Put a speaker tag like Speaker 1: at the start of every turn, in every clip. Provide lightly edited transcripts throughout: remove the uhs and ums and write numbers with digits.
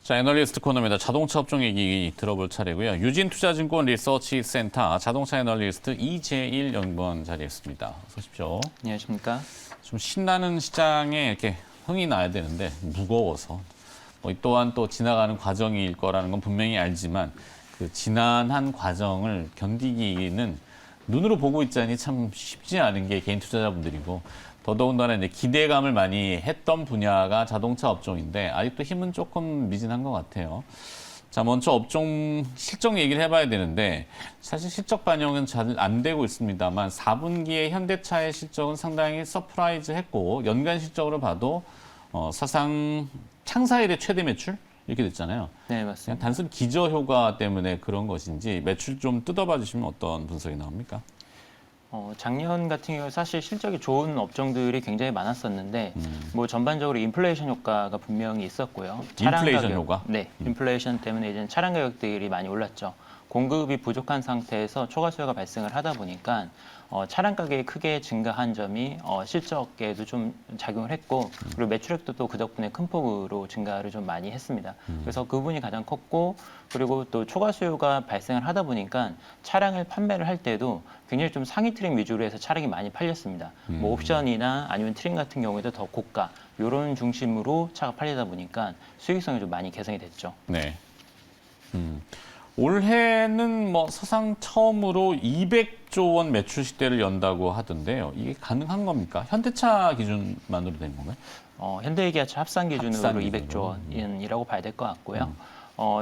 Speaker 1: 자, 애널리스트 코너입니다. 자동차 업종 얘기 들어볼 차례고요. 유진투자증권 리서치센터 자동차 애널리스트 이재일 연구원 자리했습니다. 어서 오십시오.
Speaker 2: 안녕하십니까.
Speaker 1: 좀 신나는 시장에 이렇게 흥이 나야 되는데 무거워서 또한 또 지나가는 과정일 거라는 건 분명히 알지만 그 지난한 과정을 견디기는 눈으로 보고 있자니 참 쉽지 않은 게 개인 투자자분들이고 더더군다나 이제 기대감을 많이 했던 분야가 자동차 업종인데 아직도 힘은 조금 미진한 것 같아요. 자, 먼저 업종 실적 얘기를 해봐야 되는데 사실 실적 반영은 잘 안 되고 있습니다만 4분기에 현대차의 실적은 상당히 서프라이즈했고 연간 실적으로 봐도 사상 창사 이래 최대 매출 이렇게 됐잖아요.
Speaker 2: 네, 맞습니다.
Speaker 1: 그냥 단순 기저 효과 때문에 그런 것인지 매출 좀 뜯어봐 주시면 어떤 분석이 나옵니까?
Speaker 2: 작년 같은 경우 사실 실적이 좋은 업종들이 굉장히 많았었는데 뭐 전반적으로 인플레이션 효과가 분명히 있었고요.
Speaker 1: 인플레이션 효과?
Speaker 2: 네, 인플레이션 때문에 이제 차량 가격들이 많이 올랐죠. 공급이 부족한 상태에서 초과 수요가 발생을 하다 보니까 차량 가격이 크게 증가한 점이 실적에도 좀 작용을 했고 그리고 매출액도 또 그 덕분에 큰 폭으로 증가를 좀 많이 했습니다. 그래서 그 부분이 가장 컸고 그리고 또 초과 수요가 발생을 하다 보니까 차량을 판매를 할 때도 굉장히 좀 상위 트림 위주로 해서 차량이 많이 팔렸습니다. 뭐 옵션이나 아니면 트림 같은 경우에도 더 고가 이런 중심으로 차가 팔리다 보니까 수익성이 좀 많이 개선이 됐죠.
Speaker 1: 네. 올해는 뭐 사상 처음으로 200조 원 매출 시대를 연다고 하던데요. 이게 가능한 겁니까? 현대차 기준만으로 된 건가요?
Speaker 2: 현대기아차 합산 기준으로
Speaker 1: 합산
Speaker 2: 200조 원이라고 봐야 될 것 같고요.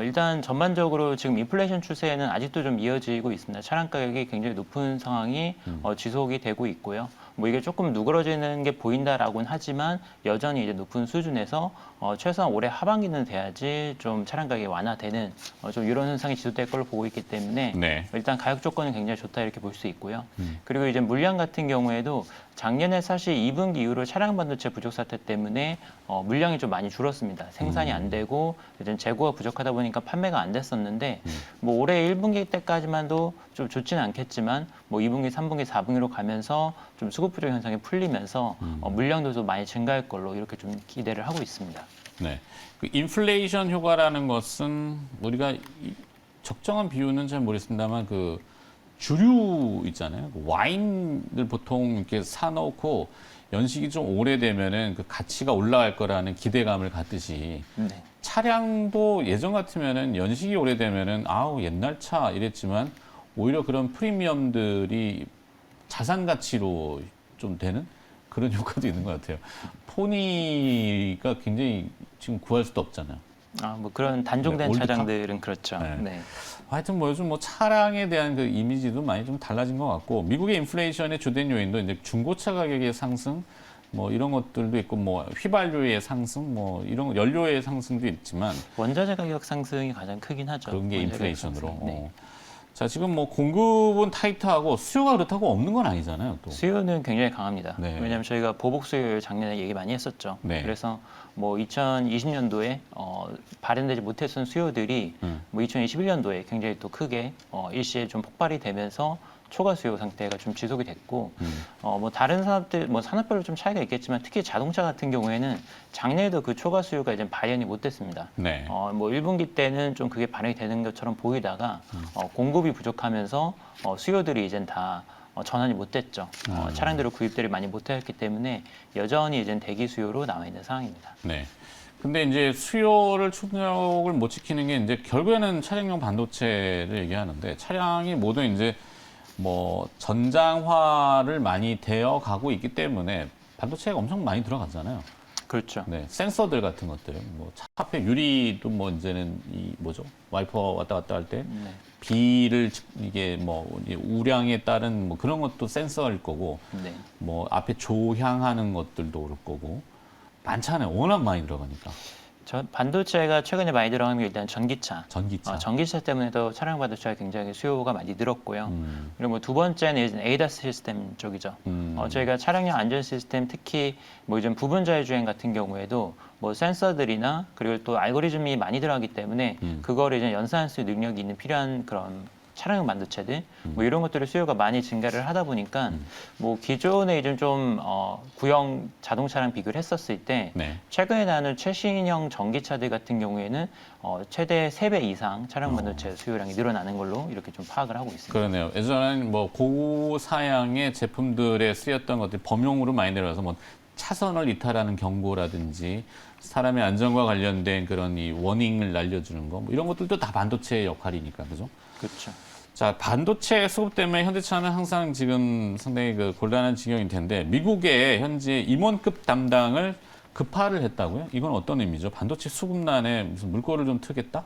Speaker 2: 일단 전반적으로 지금 인플레이션 추세는 아직도 좀 이어지고 있습니다. 차량 가격이 굉장히 높은 상황이 지속이 되고 있고요. 뭐 이게 조금 누그러지는 게 보인다라고는 하지만 여전히 이제 높은 수준에서 최소한 올해 하반기는 돼야지 좀 차량 가격이 완화되는 좀 이런 현상이 지속될 걸로 보고 있기 때문에
Speaker 1: 네.
Speaker 2: 일단 가격 조건은 굉장히 좋다 이렇게 볼 수 있고요. 그리고 이제 물량 같은 경우에도 작년에 사실 2분기 이후로 차량 반도체 부족 사태 때문에 물량이 좀 많이 줄었습니다. 생산이 안 되고 이제 재고가 부족하다 보니까 판매가 안 됐었는데 뭐 올해 1분기 때까지만도 좀 좋지는 않겠지만 뭐 2분기, 3분기, 4분기로 가면서 좀 수급 부족 현상이 풀리면서 물량도 좀 많이 증가할 걸로 이렇게 좀 기대를 하고 있습니다.
Speaker 1: 네. 그 인플레이션 효과라는 것은 우리가 적정한 비유는 잘 모르겠습니다만 그 주류 있잖아요. 그 와인을 보통 이렇게 사놓고 연식이 좀 오래되면은 그 가치가 올라갈 거라는 기대감을 갖듯이
Speaker 2: 네.
Speaker 1: 차량도 예전 같으면은 연식이 오래되면은 아우 옛날 차 이랬지만 오히려 그런 프리미엄들이 자산 가치로 좀 되는 그런 효과도 있는 것 같아요. 포니가 굉장히 지금 구할 수도 없잖아요.
Speaker 2: 뭐 그런 단종된
Speaker 1: 올드카?
Speaker 2: 차량들은 그렇죠.
Speaker 1: 네.
Speaker 2: 네.
Speaker 1: 하여튼 뭐 요즘 뭐 차량에 대한 그 이미지도 많이 좀 달라진 것 같고 미국의 인플레이션의 주된 요인도 이제 중고차 가격의 상승 뭐 이런 것들도 있고 뭐 휘발유의 상승 뭐 이런 연료의 상승도 있지만
Speaker 2: 원자재 가격 상승이 가장 크긴 하죠.
Speaker 1: 그런 게
Speaker 2: 원자재
Speaker 1: 인플레이션으로.
Speaker 2: 가격 상승. 네.
Speaker 1: 자, 지금 뭐 공급은 타이트하고 수요가 그렇다고 없는 건 아니잖아요, 또.
Speaker 2: 수요는 굉장히 강합니다.
Speaker 1: 네.
Speaker 2: 왜냐하면 저희가 보복 수요를 작년에 얘기 많이 했었죠.
Speaker 1: 네.
Speaker 2: 그래서 뭐 2020년도에 발현되지 못했던 수요들이 뭐 2021년도에 굉장히 또 크게 일시에 좀 폭발이 되면서 초과 수요 상태가 좀 지속이 됐고 뭐 다른 산업들 뭐 산업별로 좀 차이가 있겠지만 특히 자동차 같은 경우에는 작년에도 그 초과 수요가 이제 발현이 못 됐습니다.
Speaker 1: 네.
Speaker 2: 뭐 1분기 때는 좀 그게 반영이 되는 것처럼 보이다가 공급이 부족하면서 수요들이 이젠 다 전환이 못 됐죠. 차량들의 구입들이 많이 못 했기 때문에 여전히 이제 대기 수요로 나와 있는 상황입니다.
Speaker 1: 네. 근데 이제 수요를 충족을 못 지키는 게 이제 결국에는 차량용 반도체를 얘기하는데 차량이 모두 이제 뭐 전장화를 많이 되어 가고 있기 때문에 반도체가 엄청 많이 들어가잖아요.
Speaker 2: 그렇죠.
Speaker 1: 네, 센서들 같은 것들, 뭐 차 앞에 유리도 뭐 이제는 이 뭐죠 와이퍼 왔다 갔다 할 때
Speaker 2: 네.
Speaker 1: 비를 이게 뭐 우량에 따른 뭐 그런 것도 센서일 거고,
Speaker 2: 네.
Speaker 1: 뭐 앞에 조향하는 것들도 그럴 거고 많잖아요. 워낙 많이 들어가니까.
Speaker 2: 반도체가 최근에 많이 들어가는 게 일단 전기차.
Speaker 1: 전기차.
Speaker 2: 전기차 때문에도 차량 반도체가 굉장히 수요가 많이 늘었고요. 그리고 뭐 두 번째는 이제 ADAS 시스템 쪽이죠. 저희가 차량용 안전 시스템 특히 뭐 이제 부분 자율주행 같은 경우에도 뭐 센서들이나 그리고 또 알고리즘이 많이 들어가기 때문에 그거를 이제 연산할 수 있는 능력이 있는 필요한 그런 차량용 반도체들 뭐 이런 것들의 수요가 많이 증가를 하다 보니까 뭐 기존에 이제 좀 구형 자동차랑 비교를 했었을 때
Speaker 1: 네.
Speaker 2: 최근에 나는 최신형 전기차들 같은 경우에는 최대 3배 이상 차량 반도체 수요량이 늘어나는 걸로 이렇게 좀 파악을 하고 있습니다.
Speaker 1: 그러네요. 예전에는 뭐 고사양의 제품들에 쓰였던 것들이 범용으로 많이 내려와서 뭐 차선을 이탈하는 경고라든지 사람의 안전과 관련된 그런 이 워닝을 날려주는 거, 뭐 이런 것들도 다 반도체의 역할이니까, 그죠?
Speaker 2: 그렇죠.
Speaker 1: 자, 반도체 수급 때문에 현대차는 항상 지금 상당히 그 곤란한 지경일 텐데, 미국의 현재 임원급 담당을 급파를 했다고요? 이건 어떤 의미죠? 반도체 수급난에 무슨 물꼬를 좀 트겠다?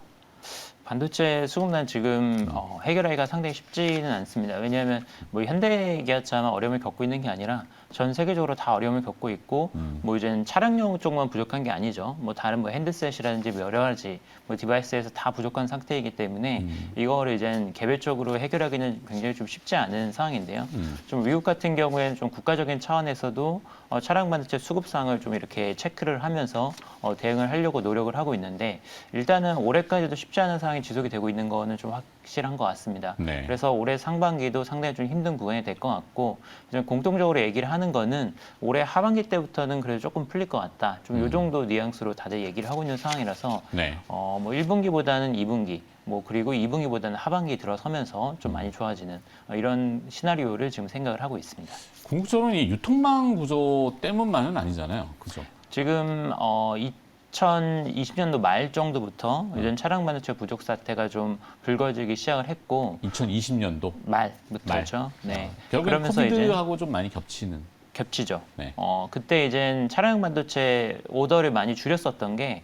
Speaker 2: 반도체 수급난 지금 해결하기가 상당히 쉽지는 않습니다. 왜냐하면 뭐 현대기아차만 어려움을 겪고 있는 게 아니라 전 세계적으로 다 어려움을 겪고 있고 뭐 이제는 차량용 쪽만 부족한 게 아니죠. 뭐 다른 뭐 핸드셋이라든지 뭐 여러 가지 뭐 디바이스에서 다 부족한 상태이기 때문에 이거를 이제는 개별적으로 해결하기는 굉장히 좀 쉽지 않은 상황인데요. 좀 미국 같은 경우에는 좀 국가적인 차원에서도 차량 반도체 수급상을 좀 이렇게 체크를 하면서 대응을 하려고 노력을 하고 있는데 일단은 올해까지도 쉽지 않은 상황이 지속이 되고 있는 거는 좀 확실한 것 같습니다.
Speaker 1: 네.
Speaker 2: 그래서 올해 상반기도 상당히 좀 힘든 구간이 될 것 같고 공통적으로 얘기를 하는 거는 올해 하반기 때부터는 그래도 조금 풀릴 것 같다. 좀 요 정도 뉘앙스로 다들 얘기를 하고 있는 상황이라서
Speaker 1: 네.
Speaker 2: 뭐 1분기보다는 2분기 뭐 그리고 2분기보다는 하반기 들어서면서 좀 많이 좋아지는 이런 시나리오를 지금 생각을 하고 있습니다.
Speaker 1: 궁극적으로는 이 유통망 구조 때문만은 아니잖아요. 그죠?
Speaker 2: 지금 2020년도 말 정도부터 이제 차량 반도체 부족 사태가 좀 불거지기 시작을 했고
Speaker 1: 2020년도
Speaker 2: 말부터죠. 네.
Speaker 1: 결국엔
Speaker 2: 그러면서 이제
Speaker 1: 코비드하고 좀 많이 겹치는.
Speaker 2: 겹치죠.
Speaker 1: 네.
Speaker 2: 그때 이제 차량 반도체 오더를 많이 줄였었던 게,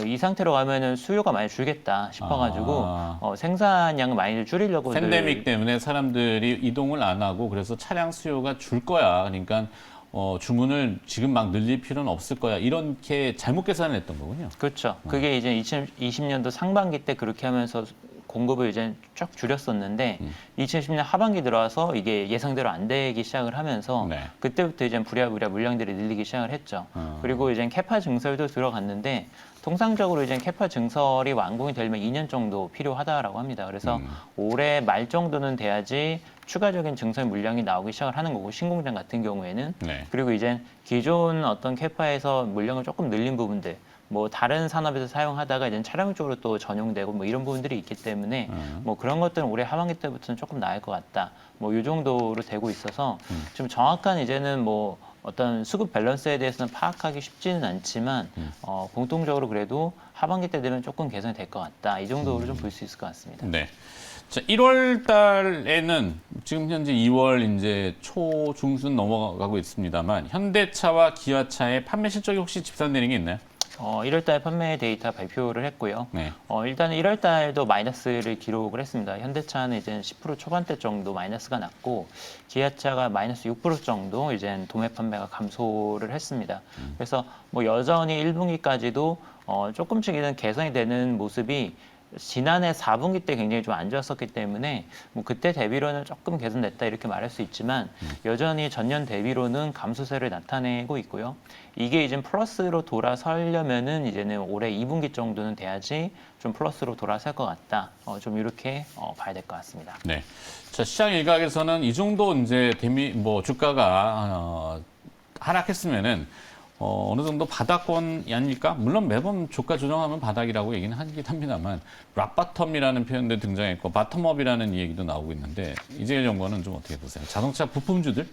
Speaker 2: 이 상태로 가면은 수요가 많이 줄겠다 싶어가지고, 생산량을 많이 줄이려고.
Speaker 1: 팬데믹 때문에 사람들이 이동을 안 하고 그래서 차량 수요가 줄 거야. 그러니까 주문을 지금 막 늘릴 필요는 없을 거야. 이렇게 잘못 계산을 했던 거군요.
Speaker 2: 그렇죠. 그게 이제 2020년도 상반기 때 그렇게 하면서 공급을 이제 쫙 줄였었는데 2010년 하반기 들어와서 이게 예상대로 안 되기 시작을 하면서
Speaker 1: 네.
Speaker 2: 그때부터 이제 부랴부랴 물량들이 늘리기 시작을 했죠. 그리고 이제 캐파 증설도 들어갔는데 통상적으로 이제 캐파 증설이 완공이 되려면 2년 정도 필요하다라고 합니다. 그래서 올해 말 정도는 돼야지 추가적인 증설 물량이 나오기 시작을 하는 거고 신공장 같은 경우에는
Speaker 1: 네.
Speaker 2: 그리고 이제 기존 어떤 캐파에서 물량을 조금 늘린 부분들 뭐 다른 산업에서 사용하다가 이제 차량 쪽으로 또 전용되고 뭐 이런 부분들이 있기 때문에 뭐 그런 것들은 올해 하반기 때부터는 조금 나을 것 같다. 뭐 이 정도로 되고 있어서 좀 정확한 이제는 뭐 어떤 수급 밸런스에 대해서는 파악하기 쉽지는 않지만 공통적으로 그래도 하반기 때 되면 조금 개선이 될 것 같다. 이 정도로 좀 볼 수 있을 것 같습니다.
Speaker 1: 네. 자, 1월 달에는 지금 현재 2월 이제 초 중순 넘어가고 있습니다만 현대차와 기아차의 판매 실적이 혹시 집산되는 게 있나요?
Speaker 2: 1월 달 판매 데이터 발표를 했고요.
Speaker 1: 네.
Speaker 2: 일단은 1월 달도 마이너스를 기록을 했습니다. 현대차는 이제 10% 초반대 정도 마이너스가 났고 기아차가 마이너스 6% 정도 이제 도매 판매가 감소를 했습니다. 그래서 뭐 여전히 1분기까지도 조금씩은 개선이 되는 모습이 지난해 4분기 때 굉장히 좀 안 좋았었기 때문에 뭐 그때 대비로는 조금 개선됐다 이렇게 말할 수 있지만 여전히 전년 대비로는 감소세를 나타내고 있고요. 이게 이제 플러스로 돌아서려면은 이제는 올해 2분기 정도는 돼야지 좀 플러스로 돌아설 것 같다. 좀 이렇게 봐야 될 것 같습니다.
Speaker 1: 네. 자, 시장 일각에서는 이 정도 이제 주가가 하락했으면은 어느 정도 바닥권이 아닐까? 물론 매번 주가 조정하면 바닥이라고 얘기는 하긴 합니다만 락바텀이라는 표현도 등장했고 바텀업이라는 얘기도 나오고 있는데 이재일 연구원은 좀 어떻게 보세요? 자동차 부품주들?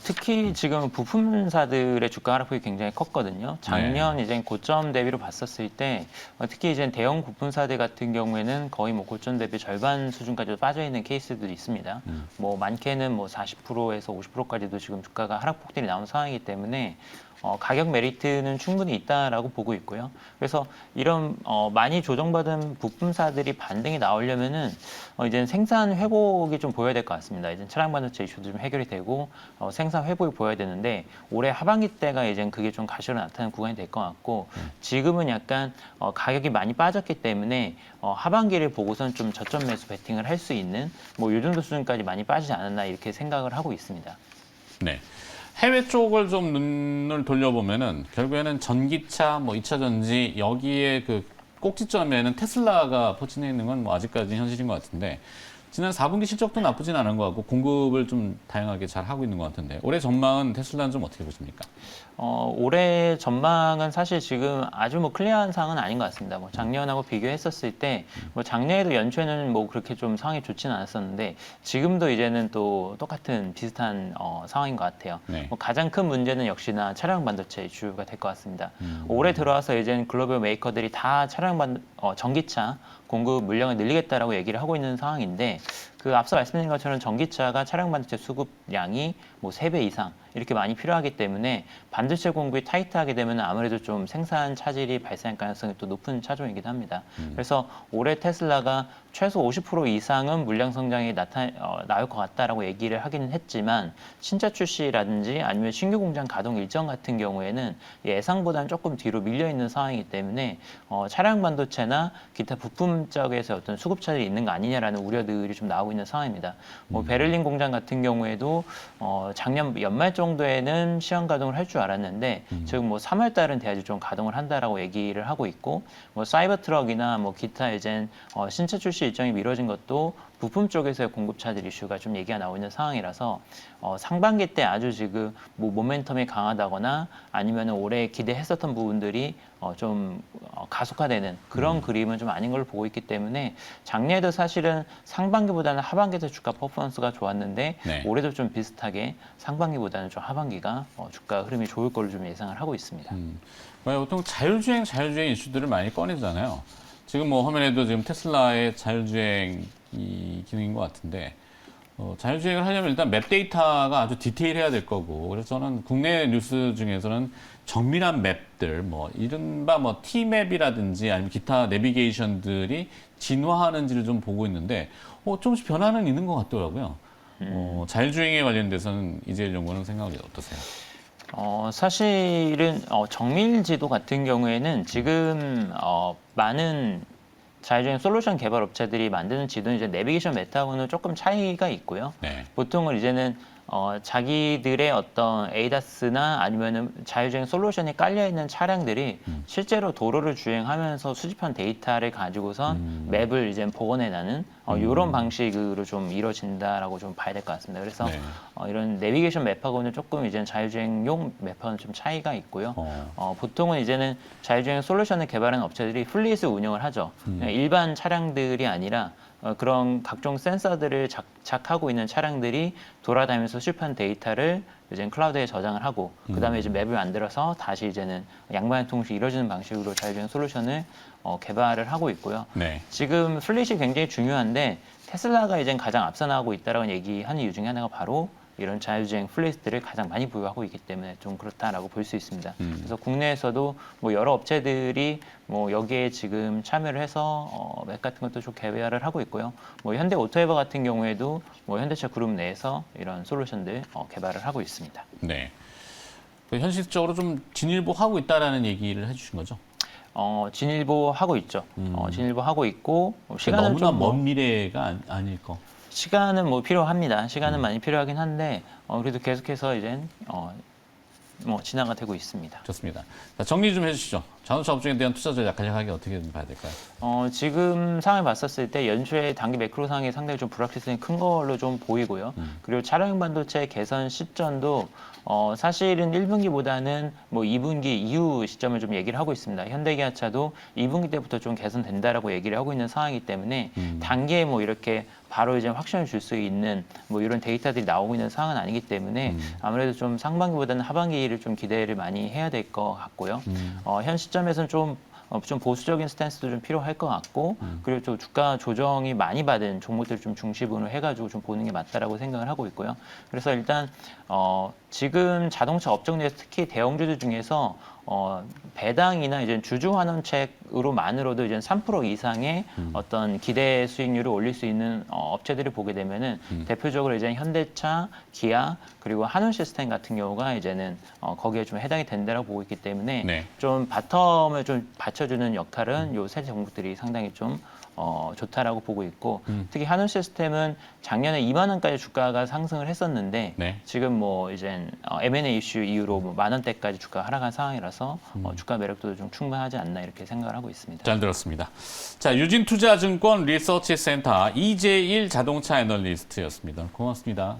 Speaker 2: 특히 지금 부품사들의 주가 하락폭이 굉장히 컸거든요. 작년 이제 고점 대비로 봤었을 때 특히 이제 대형 부품사들 같은 경우에는 거의 뭐 고점 대비 절반 수준까지도 빠져 있는 케이스들이 있습니다. 뭐 많게는 뭐 40%에서 50%까지도 지금 주가가 하락폭들이 나온 상황이기 때문에 가격 메리트는 충분히 있다라고 보고 있고요. 그래서 이런 많이 조정받은 부품사들이 반등이 나오려면은 이제 생산 회복이 좀 보여야 될 것 같습니다. 이제 차량 반도체 이슈도 좀 해결이 되고 생산 회복이 보여야 되는데 올해 하반기 때가 이제 그게 좀 가시로 나타나는 구간이 될 것 같고 지금은 약간 가격이 많이 빠졌기 때문에 하반기를 보고선 좀 저점 매수 베팅을 할 수 있는 뭐 이 정도 수준까지 많이 빠지지 않았나 이렇게 생각을 하고 있습니다.
Speaker 1: 네. 해외 쪽을 좀 눈을 돌려보면은 결국에는 전기차, 뭐 2차 전지 여기에 그 꼭지점에는 테슬라가 포진해 있는 건 뭐 아직까지 현실인 것 같은데 지난 4분기 실적도 나쁘진 않은 것 같고 공급을 좀 다양하게 잘 하고 있는 것 같은데 올해 전망은 테슬라는 좀 어떻게 보십니까?
Speaker 2: 올해 전망은 사실 지금 아주 뭐 클리어한 상황은 아닌 것 같습니다. 뭐 작년하고 비교했었을 때, 뭐 작년에도 연초에는 뭐 그렇게 좀 상황이 좋지는 않았었는데, 지금도 이제는 또 똑같은 비슷한 상황인 것 같아요.
Speaker 1: 네.
Speaker 2: 뭐 가장 큰 문제는 역시나 차량 반도체 이슈가 될 것 같습니다. 올해 들어와서 이제는 글로벌 메이커들이 다 전기차 공급 물량을 늘리겠다라고 얘기를 하고 있는 상황인데, 그 앞서 말씀드린 것처럼 전기차가 차량 반도체 수급량이 뭐 3배 이상 이렇게 많이 필요하기 때문에 반도체 공급이 타이트하게 되면 아무래도 좀 생산 차질이 발생할 가능성이 또 높은 차종이기도 합니다. 그래서 올해 테슬라가 최소 50% 이상은 물량 성장이 나올 것 같다라고 얘기를 하기는 했지만 신차 출시라든지 아니면 신규 공장 가동 일정 같은 경우에는 예상보다는 조금 뒤로 밀려 있는 상황이기 때문에 차량 반도체나 기타 부품 쪽에서 어떤 수급 차질이 있는 거 아니냐라는 우려들이 좀 나오고 있는 상황입니다. 뭐 베를린 공장 같은 경우에도 작년 연말 정도에는 시험 가동을 할 줄 알았는데 지금 뭐 3월 달은 돼야지 좀 가동을 한다라고 얘기를 하고 있고 뭐 사이버 트럭이나 뭐 기타 이제 신차 출시 일정이 미뤄진 것도 부품 쪽에서의 공급 차질 이슈가 좀 얘기가 나오고 있는 상황이라서 상반기 때 아주 지금 뭐 모멘텀이 강하다거나 아니면 올해 기대했었던 부분들이 좀 가속화되는 그런 그림은 좀 아닌 걸로 보고 있기 때문에 작년에도 사실은 상반기보다는 하반기에서 주가 퍼포먼스가 좋았는데
Speaker 1: 네.
Speaker 2: 올해도 좀 비슷하게 상반기보다는 좀 하반기가 주가 흐름이 좋을 걸로 좀 예상을 하고 있습니다.
Speaker 1: 보통 자율주행 이슈들을 많이 꺼내잖아요. 지금 뭐 화면에도 지금 테슬라의 자율주행 이 기능인 것 같은데 자율주행을 하려면 일단 맵 데이터가 아주 디테일해야 될 거고 그래서 저는 국내 뉴스 중에서는 정밀한 맵들 뭐 이른바 뭐 T맵이라든지 아니면 기타 내비게이션들이 진화하는지를 좀 보고 있는데 조금씩 변화는 있는 것 같더라고요. 자율주행에 관련돼서는 이재일 연구원은 생각이 어떠세요?
Speaker 2: 사실은 정밀 지도 같은 경우에는 지금 많은 자율주행 솔루션 개발 업체들이 만드는 지도는 이제 내비게이션 메타하고는 조금 차이가 있고요.
Speaker 1: 네.
Speaker 2: 보통은 이제는 자기들의 어떤 에이다스나 아니면은 자율주행 솔루션이 깔려 있는 차량들이 실제로 도로를 주행하면서 수집한 데이터를 가지고선 맵을 이제 복원해내는 이런 방식으로 좀 이루어진다라고 좀 봐야 될 것 같습니다. 그래서
Speaker 1: 네.
Speaker 2: 이런 내비게이션 맵하고는 조금 이제 자율주행용 맵하고는 좀 차이가 있고요. 보통은 이제는 자율주행 솔루션을 개발하는 업체들이 플릿을 운영을 하죠. 일반 차량들이 아니라 그런 각종 센서들을 작하고 있는 차량들이 돌아다니면서 수집한 데이터를 이제 클라우드에 저장을 하고 그다음에 이제 맵을 만들어서 다시 이제는 양방향 통신이 이루어지는 방식으로 자율주행 솔루션을 개발을 하고 있고요.
Speaker 1: 네.
Speaker 2: 지금 플릿이 굉장히 중요한데 테슬라가 이제 가장 앞서 나가고 있다라고 얘기하는 이유 중에 하나가 바로 이런 자율주행 플릿들을 가장 많이 보유하고 있기 때문에 좀 그렇다라고 볼 수 있습니다. 그래서 국내에서도 뭐 여러 업체들이 뭐 여기에 지금 참여를 해서 맵 같은 것도 좀 개발을 하고 있고요. 뭐 현대 오토에버 같은 경우에도 뭐 현대차 그룹 내에서 이런 솔루션들 개발을 하고 있습니다.
Speaker 1: 네. 현실적으로 좀 진일보하고 있다라는 얘기를 해주신 거죠?
Speaker 2: 진일보 하고 있죠. 진일보 하고 있고 시간은
Speaker 1: 너무나
Speaker 2: 좀
Speaker 1: 먼 미래가 아닐 거.
Speaker 2: 시간은 뭐 필요합니다. 시간은 많이 필요하긴 한데 그래도 계속해서 이제 뭐 진화가 되고 있습니다.
Speaker 1: 좋습니다. 자, 정리 좀 해주시죠. 자동차 업종에 대한 투자 전략 간략하게 어떻게 좀 봐야 될까요?
Speaker 2: 지금 상황을 봤었을 때 연초에 단기 매크로 상황이 상당히 좀 불확실성이 큰 걸로 좀 보이고요. 그리고 차량 반도체 개선 시점도 사실은 1분기보다는 뭐 2분기 이후 시점을 좀 얘기를 하고 있습니다. 현대기아차도 2분기 때부터 좀 개선된다라고 얘기를 하고 있는 상황이기 때문에 단기에 뭐 이렇게 바로 이제 확신을 줄 수 있는 뭐 이런 데이터들이 나오고 있는 상황은 아니기 때문에 아무래도 좀 상반기보다는 하반기를 좀 기대를 많이 해야 될 것 같고요. 현 시점에서는 좀 보수적인 스탠스도 좀 필요할 것 같고 그리고 또 주가 조정이 많이 받은 종목들 좀 중심으로 해가지고 좀 보는 게 맞다라고 생각을 하고 있고요. 그래서 일단 지금 자동차 업종 내에서 특히 대형주들 중에서 배당이나 이제 주주 환원책으로만으로도 이제 3% 이상의 어떤 기대 수익률을 올릴 수 있는 업체들을 보게 되면은 대표적으로 이제 현대차, 기아 그리고 한운 시스템 같은 경우가 이제는 거기에 좀 해당이 된다라고 보고 있기 때문에
Speaker 1: 네.
Speaker 2: 좀 바텀을 좀 받쳐주는 역할은 요 세 종목들이 상당히 좀 좋다라고 보고 있고 특히 한우 시스템은 작년에 2만 원까지 주가가 상승을 했었는데
Speaker 1: 네.
Speaker 2: 지금 뭐 이제 M&A 이슈 이후로 뭐 1만 원대까지 주가가 하락한 상황이라서 주가 매력도도 좀 충분하지 않나 이렇게 생각을 하고 있습니다.
Speaker 1: 잘 들었습니다. 자, 유진투자증권 리서치 센터 이재일 자동차 애널리스트였습니다. 고맙습니다.